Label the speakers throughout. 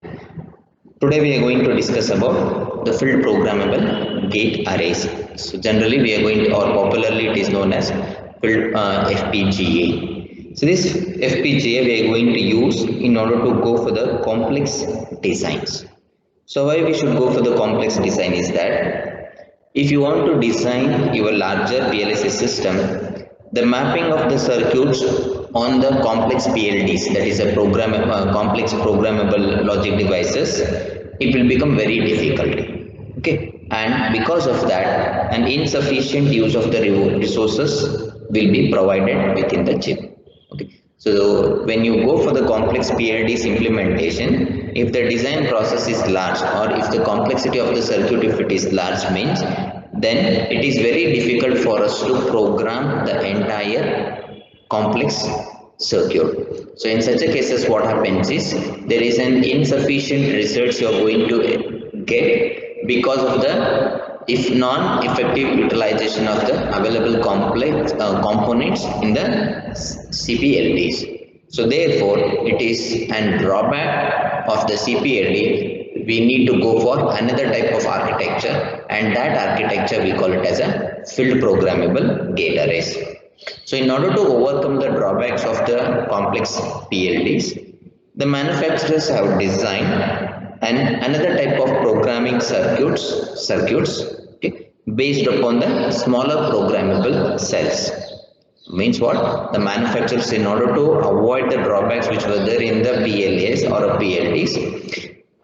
Speaker 1: Today we are going to discuss about the field programmable gate arrays. So generally we are going to, or popularly it is known as field FPGA. So this FPGA we are going to use in order to go for the complex designs. So why we should go for the complex design is that if you want to design your larger VLSI system, the mapping of the circuits on the complex PLDs, that is a complex programmable logic devices, it will become very difficult. Okay, and because of that, an insufficient use of the resources will be provided within the chip. Okay, so when you go for the complex PLDs implementation, if the design process is large or if the complexity of the circuit if it is large means, then it is very difficult for us to program the entire complex circuit. So in such a cases what happens is there is an insufficient results you are going to get because of the if non-effective utilization of the available complex components in the CPLDs. So therefore it is an drawback of the CPLD. We need to go for another type of architecture, and that architecture we call it as a field programmable gate arrays. So in order to overcome the drawbacks of the complex PLDs, the manufacturers have designed another type of programming circuits, okay, based upon the smaller programmable cells. Means what? The manufacturers, in order to avoid the drawbacks which were there in the PLAs or PLDs,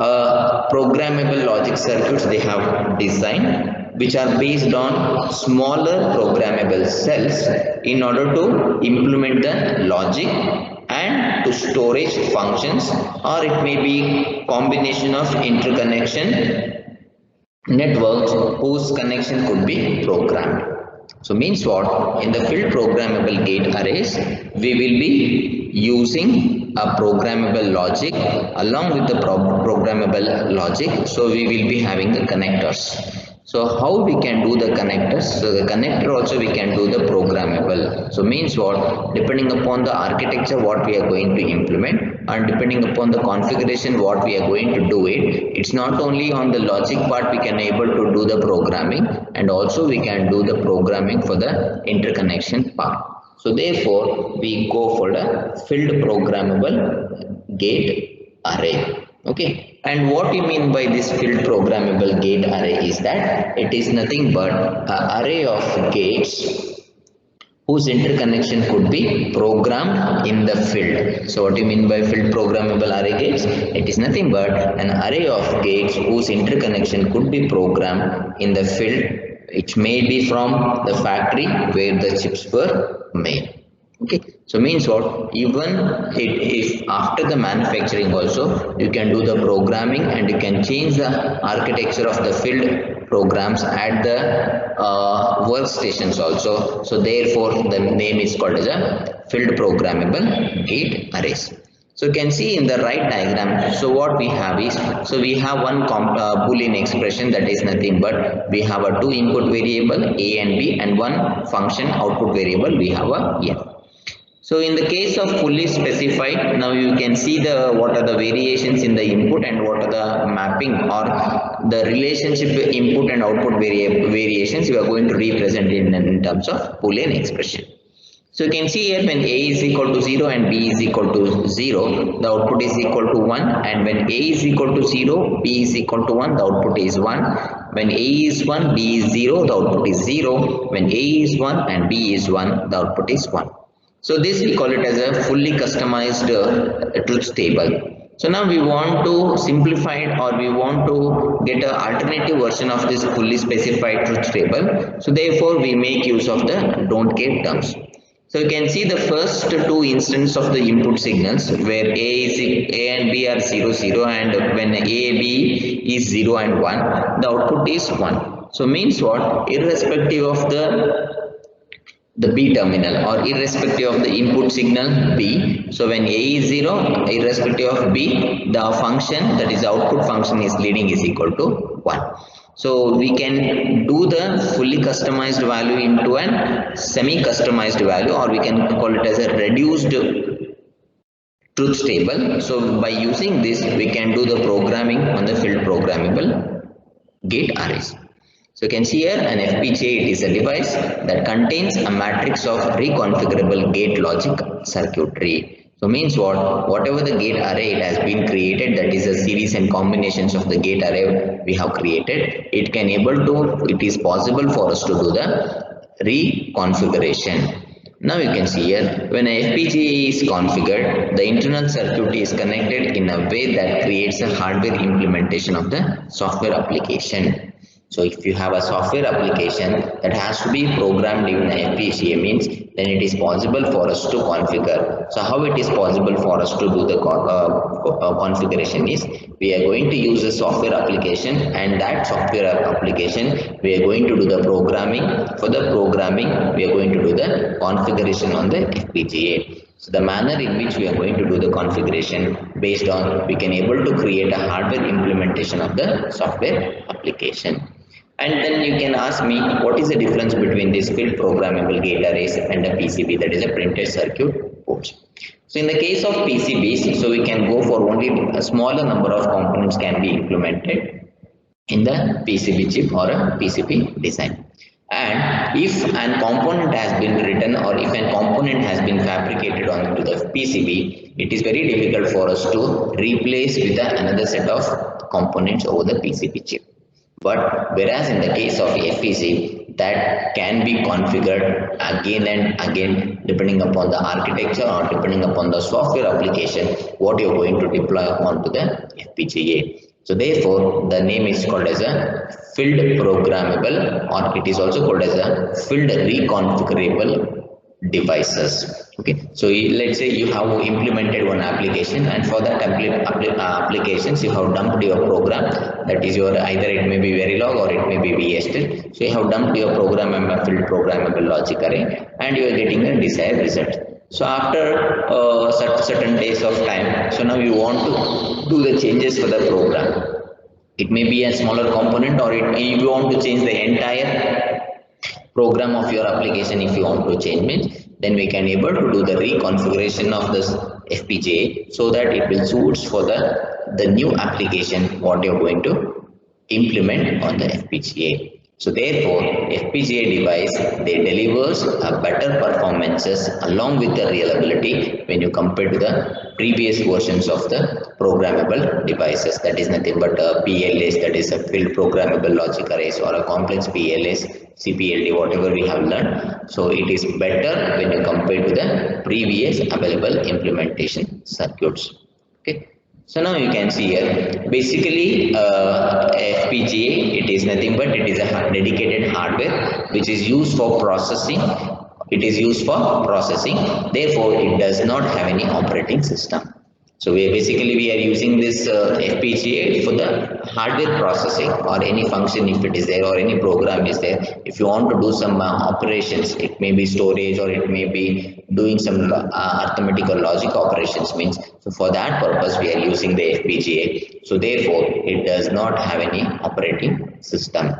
Speaker 1: programmable logic circuits they have designed which are based on smaller programmable cells in order to implement the logic and to storage functions, or it may be combination of interconnection networks whose connection could be programmed. So means what? In the field programmable gate arrays, we will be using a programmable logic along with the programmable logic. So we will be having the connectors. So how we can do the connectors? So the connector also we can do the programmable. So means what? Depending upon the architecture what we are going to implement, and depending upon the configuration what we are going to do it, it's not only on the logic part we can able to do the programming, and also we can do the programming for the interconnection part. So therefore we go for the field programmable gate array. Okay, and what you mean by this field programmable gate array is that it is nothing but an array of gates whose interconnection could be programmed in the field. So what do you mean by field programmable array gates? It is nothing but an array of gates whose interconnection could be programmed in the field. It may be from the factory where the chips were made. Okay, so means what? Even if after the manufacturing also you can do the programming and you can change the architecture of the field programs at the workstations also. So therefore the name is called as a field programmable gate arrays. So you can see in the right diagram, so what we have is, so we have one boolean expression, that is nothing but we have a two input variable a and b, and one function output variable we have a f. So in the case of fully specified, now you can see the what are the variations in the input and what are the mapping or the relationship input and output variations you are going to represent in terms of Boolean expression. So you can see here when a is equal to 0 and b is equal to 0, the output is equal to 1, and when a is equal to 0, b is equal to 1, the output is 1. When a is 1, b is 0, the output is 0. When a is 1 and b is 1, the output is 1. So this we call it as a fully customized truth table. So now we want to simplify it, or we want to get an alternative version of this fully specified truth table. So therefore we make use of the don't care terms. So you can see the first two instances of the input signals where a and b are 0 0, and when a b is 0 and 1, the output is 1. So means what? Irrespective of the B terminal, or irrespective of the input signal B. So when A is 0, irrespective of B, the function, that is the output function is leading is equal to 1. So we can do the fully customized value into an semi-customized value, or we can call it as a reduced truth table. So by using this, we can do the programming on the field programmable gate arrays. So you can see here an FPGA, it is a device that contains a matrix of reconfigurable gate logic circuitry. So means what? Whatever the gate array it has been created, that is a series and combinations of the gate array we have created, it is possible for us to do the reconfiguration. Now you can see here, when a FPGA is configured, the internal circuit is connected in a way that creates a hardware implementation of the software application. So if you have a software application that has to be programmed in a FPGA means, then it is possible for us to configure. So how it is possible for us to do the configuration is, we are going to use a software application, and that software application we are going to do the programming. For the programming, we are going to do the configuration on the FPGA. So the manner in which we are going to do the configuration, based on we can able to create a hardware implementation of the software application. And then you can ask me, what is the difference between this field programmable gate arrays and a PCB, that is a printed circuit boards. So in the case of PCBs, so we can go for only a smaller number of components can be implemented in the PCB chip or a PCB design. And if a component has been written, or if a component has been fabricated onto the PCB, it is very difficult for us to replace with another set of components over the PCB chip. But whereas in the case of FPGA, that can be configured again and again depending upon the architecture or depending upon the software application what you are going to deploy onto the FPGA. So therefore, the name is called as a field programmable, or it is also called as a field reconfigurable devices. Okay, so let's say you have implemented one application, and for that applications you have dumped your program, that is your, either it may be Verilog or it may be VSTIL. So you have dumped your program in a field programmable logic array, and you are getting a desired result. So after certain days of time, so now you want to do the changes for the program. It may be a smaller component, or if you want to change the entire program of your application. If you want to change it, then we can able to do the reconfiguration of this FPGA so that it will suits for the new application what you are going to implement on the FPGA. So therefore, FPGA device, they delivers a better performances along with the reliability when you compare to the previous versions of the programmable devices. That is nothing but a PLAs, that is a field programmable logic arrays, or a complex PLAs, CPLD, whatever we have learned. So it is better when you compare to the previous available implementation circuits. Okay. So now you can see here, basically FPGA, it is nothing but it is a dedicated hardware which is used for processing. It is used for processing. Therefore, it does not have any operating system. So we are using this FPGA for the hardware processing, or any function if it is there, or any program is there. If you want to do some operations, it may be storage, or it may be doing some arithmetic or logic operations means. So for that purpose, we are using the FPGA. So therefore, it does not have any operating system.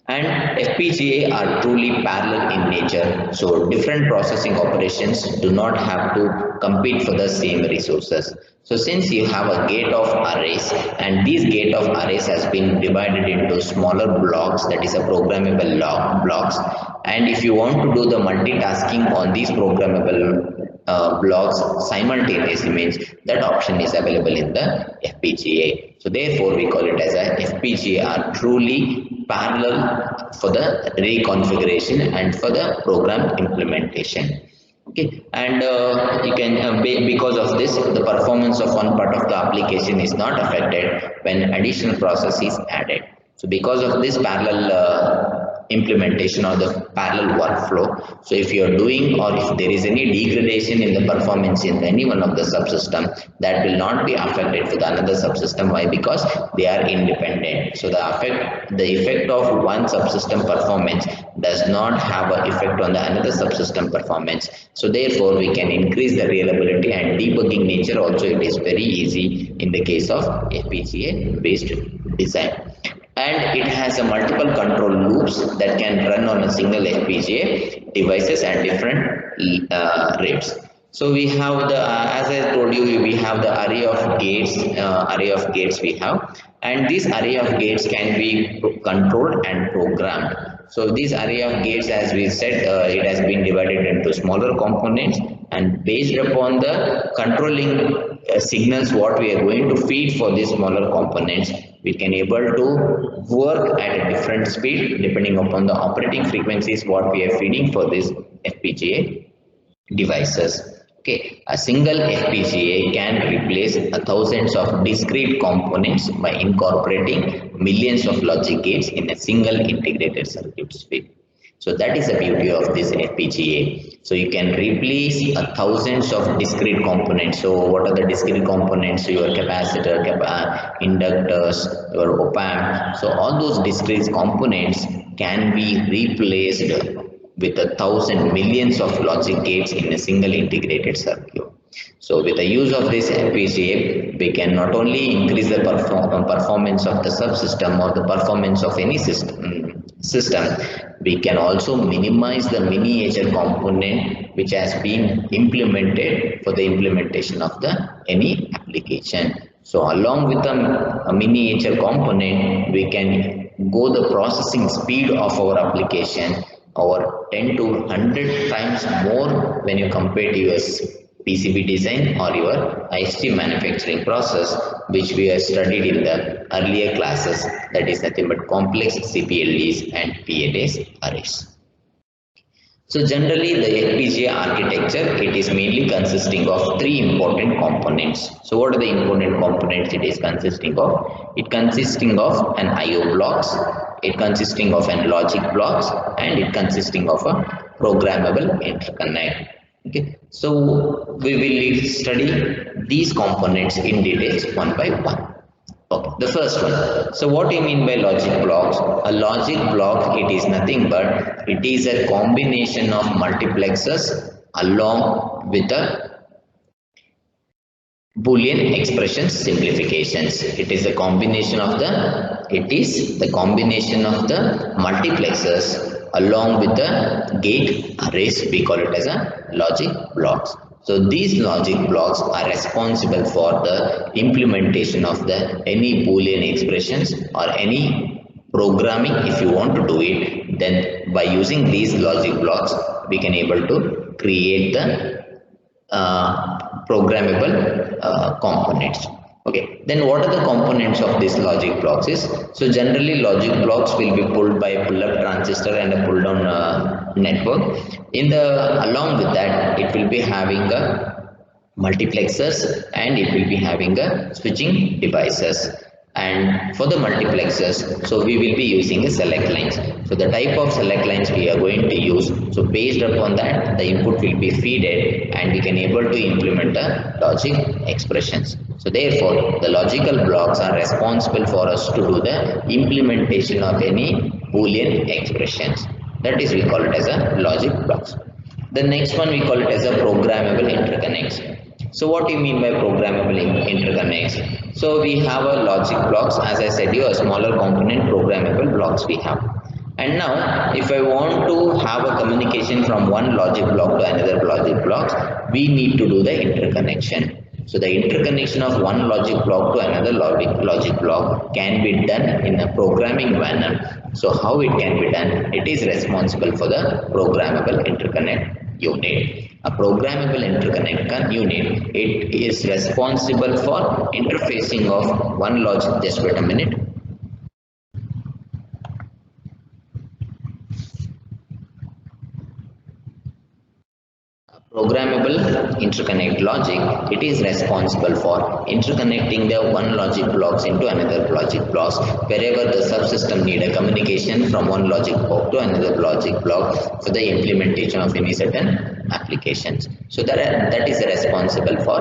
Speaker 1: And FPGA are truly parallel in nature, so different processing operations do not have to compete for the same resources. So since you have a gate of arrays, and these gate of arrays has been divided into smaller blocks, that is a programmable blocks, and if you want to do the multitasking on these programmable blocks simultaneously means, that option is available in the FPGA. So therefore, we call it as a FPGA are truly parallel for the reconfiguration and for the program implementation. Okay, and you can because of this, the performance of one part of the application is not affected when additional process is added. So because of this parallel implementation or the parallel workflow, so if you are doing, or if there is any degradation in the performance in any one of the subsystem, that will not be affected for the another subsystem. Why? Because they are independent. So the effect of one subsystem performance does not have an effect on the another subsystem performance. So therefore, we can increase the reliability and debugging nature also. It is very easy in the case of FPGA based design. And it has a multiple control loops that can run on a single FPGA devices at different rates. So we have the as I told you, we have the array of gates. We have, and this array of gates can be controlled and programmed. So this array of gates, as we said, it has been divided into smaller components, and based upon the controlling signals what we are going to feed for these smaller components, we can able to work at a different speed depending upon the operating frequencies what we are feeding for this FPGA devices. Okay, a single FPGA can replace thousands of discrete components by incorporating millions of logic gates in a single integrated circuit switch. So that is the beauty of this FPGA. So you can replace thousands of discrete components. So what are the discrete components? Your capacitor, inductors, your op-amp. So all those discrete components can be replaced with 1,000 millions of logic gates in a single integrated circuit. So with the use of this FPGA, we can not only increase the performance of the subsystem or the performance of any system, we can also minimize the miniature component which has been implemented for the implementation of the any application. So along with a miniature component, we can go the processing speed of our application over 10 to 100 times more when you compare to your PCB design or your IC manufacturing process, which we have studied in the earlier classes, that is nothing but complex CPLDs and PLAs arrays. So generally the FPGA architecture, it is mainly consisting of three important components. So what are the important components it is consisting of? It consisting of an IO blocks, it consisting of an logic blocks, and it consisting of a programmable interconnect. Okay, so we will study these components in details one by one. Okay, the first one. So what do you mean by logic blocks? A logic block, it is nothing but it is a combination of multiplexers along with a Boolean expression simplifications. It is the combination of the multiplexers along with the gate arrays. We call it as a logic blocks. So these logic blocks are responsible for the implementation of the any Boolean expressions or any programming. If you want to do it, then by using these logic blocks, we can able to create the programmable components. Okay, then what are the components of these logic blocks is? So generally logic blocks will be pulled by a pull-up transistor and a pull-down network. Along with that, it will be having a multiplexers and it will be having a switching devices. And for the multiplexers, so we will be using a select lines. So the type of select lines we are going to use, so based upon that the input will be fed and we can able to implement the logic expressions. So therefore the logical blocks are responsible for us to do the implementation of any Boolean expressions. That is, we call it as a logic blocks. The next one we call it as a programmable interconnects. So what do you mean by programmable interconnects? So we have a logic blocks, as I said you, a smaller component programmable blocks we have. And now if I want to have a communication from one logic block to another logic block, we need to do the interconnection. So the interconnection of one logic block to another logic block can be done in a programming manner. So how it can be done? It is responsible for the programmable interconnect unit. A programmable interconnect unit, it is responsible for interfacing of one logic. Just wait a minute. Programmable interconnect logic, it is responsible for interconnecting the one logic blocks into another logic blocks wherever the subsystem need a communication from one logic block to another logic block for the implementation of any certain applications. So that is responsible for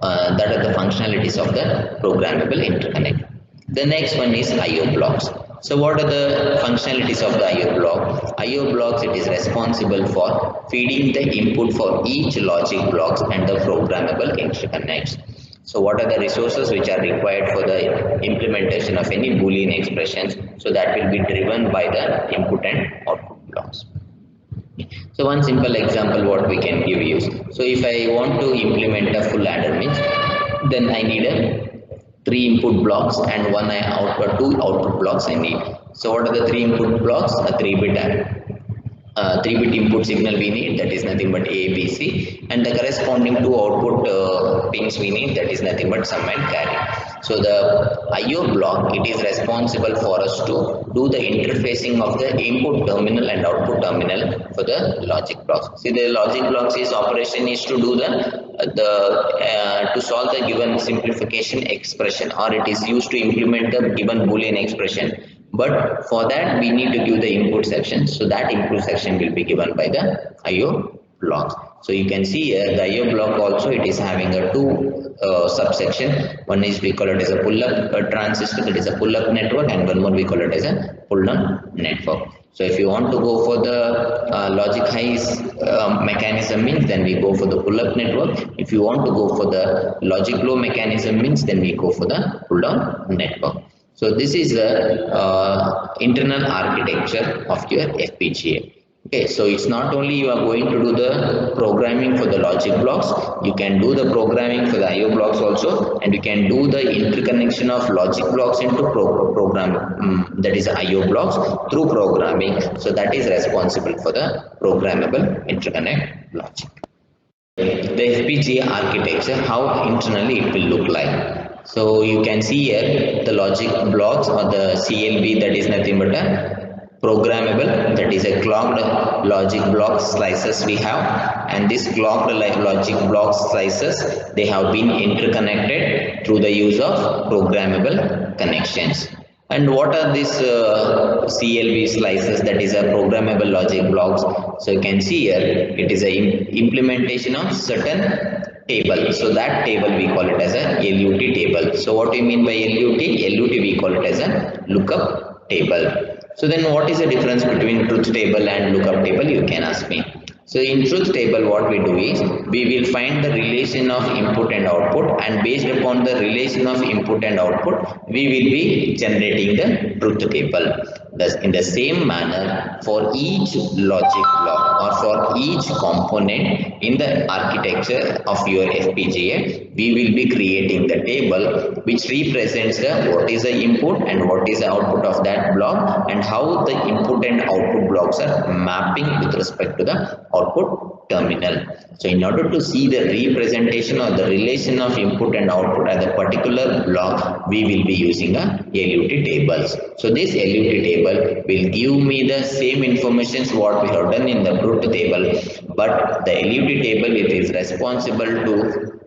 Speaker 1: that are the functionalities of the programmable interconnect. The next one is IO blocks. So what are the functionalities of the IO block? IO blocks, it is responsible for feeding the input for each logic blocks and the programmable interconnects. So what are the resources which are required for the implementation of any Boolean expressions? So that will be driven by the input and output blocks. So one simple example what we can give you. So if I want to implement a full adder means, then I need a three input blocks and two output blocks I need. So what are the three input blocks? A 3-bit input signal we need, that is nothing but A, B, C, and the corresponding two output pins we need, that is nothing but sum and carry. So the IO block, it is responsible for us to do the interfacing of the input terminal and output terminal for the logic blocks. See, the logic blocks is operation is to do to solve the given simplification expression, or it is used to implement the given Boolean expression. But for that we need to give the input section, so that input section will be given by the IO blocks. So you can see here the IO block also, it is having a two subsection. One is we call it as a pull-up transistor, that is a pull-up network, and one more we call it as a pull-down network. So if you want to go for the logic highs mechanism means, then we go for the pull-up network. If you want to go for the logic low mechanism means, then we go for the pull-down network. So this is the internal architecture of your FPGA. Okay, so it's not only you are going to do the programming for the logic blocks, you can do the programming for the IO blocks also, and you can do the interconnection of logic blocks into that is IO blocks through programming. So that is responsible for the programmable interconnect logic. The FPGA architecture, how internally it will look like. So you can see here the logic blocks or the CLB, that is nothing but a programmable, that is a clocked logic block slices we have, and this clocked logic block slices, they have been interconnected through the use of programmable connections. And what are these CLB slices, that is a programmable logic blocks? So you can see here it is a implementation of certain table. So that table we call it as a LUT table. So what do you mean by LUT? LUT we call it as a lookup table. So then what is the difference between truth table and lookup table, you can ask me. So in truth table what we do is, we will find the relation of input and output, and based upon the relation of input and output, we will be generating the truth table. Thus in the same manner, for each logic block or for each component in the architecture of your FPGA, we will be creating the table which represents what is the input and what is the output of that block, and how the input and output blocks are mapping with respect to the output terminal. So in order to see the representation or the relation of input and output at a particular block, we will be using a LUT tables. So this LUT table will give me the same information what we have done in the truth table, but the LUT table, it is responsible to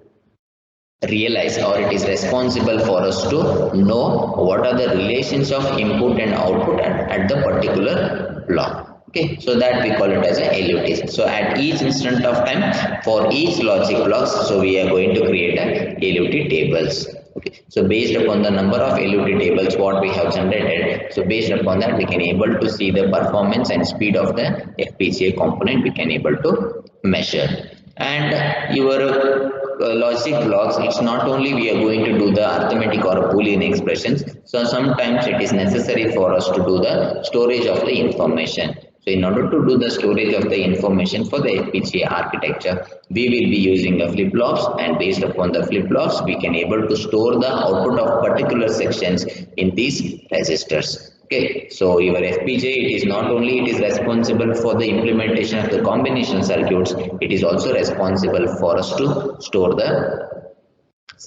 Speaker 1: realize, or it is responsible for us to know what are the relations of input and output at the particular block. Okay, so that we call it as a LUT. So at each instant of time, for each logic blocks, so we are going to create a LUT tables. Okay, so based upon the number of LUT tables what we have generated, so based upon that we can able to see the performance and speed of the FPGA component, we can able to measure. And your logic blocks, it's not only we are going to do the arithmetic or Boolean expressions, so sometimes it is necessary for us to do the storage of the information. So in order to do the storage of the information for the FPGA architecture, we will be using the flip-flops, and based upon the flip-flops, we can able to store the output of particular sections in these registers. Okay, so your FPGA, it is not only it is responsible for the implementation of the combination circuits, it is also responsible for us to store the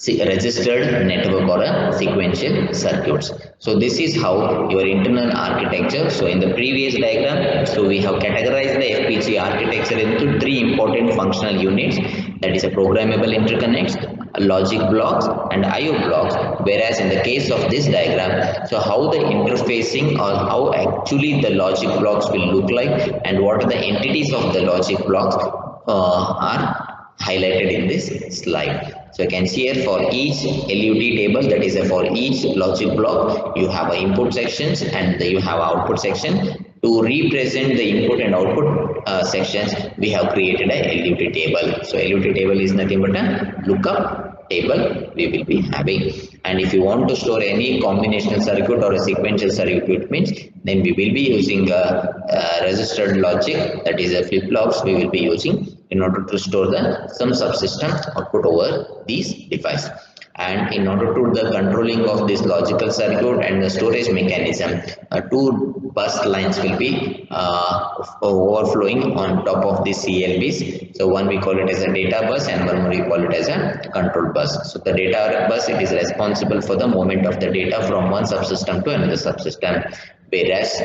Speaker 1: registered network or a sequential circuits. So this is how your internal architecture. So in the previous diagram, so we have categorized the FPGA architecture into three important functional units, that is a programmable interconnects, logic blocks and IO blocks. Whereas in the case of this diagram, so how the interfacing or how actually the logic blocks will look like, and what are the entities of the logic blocks are highlighted in this slide. So you can see here for each LUT table, that is for each logic block, you have input sections and you have output section. To represent the input and output sections, we have created a LUT table. So LUT table is nothing but a lookup table we will be having. And if you want to store any combinational circuit or a sequential circuit means, then we will be using a registered logic, that is a flip-flops we will be using in order to store some subsystem output over these devices. And in order to the controlling of this logical circuit and the storage mechanism, two bus lines will be overflowing on top of the CLBs. So one we call it as a data bus and one more we call it as a control bus. So the data bus, it is responsible for the movement of the data from one subsystem to another subsystem, whereas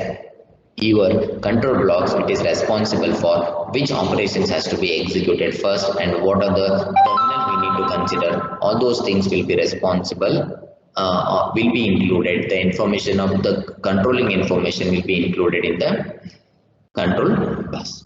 Speaker 1: your control blocks, it is responsible for which operations has to be executed first and what are the terminal we need to consider. All those things will be responsible, will be included. The information of the controlling information will be included in the control bus.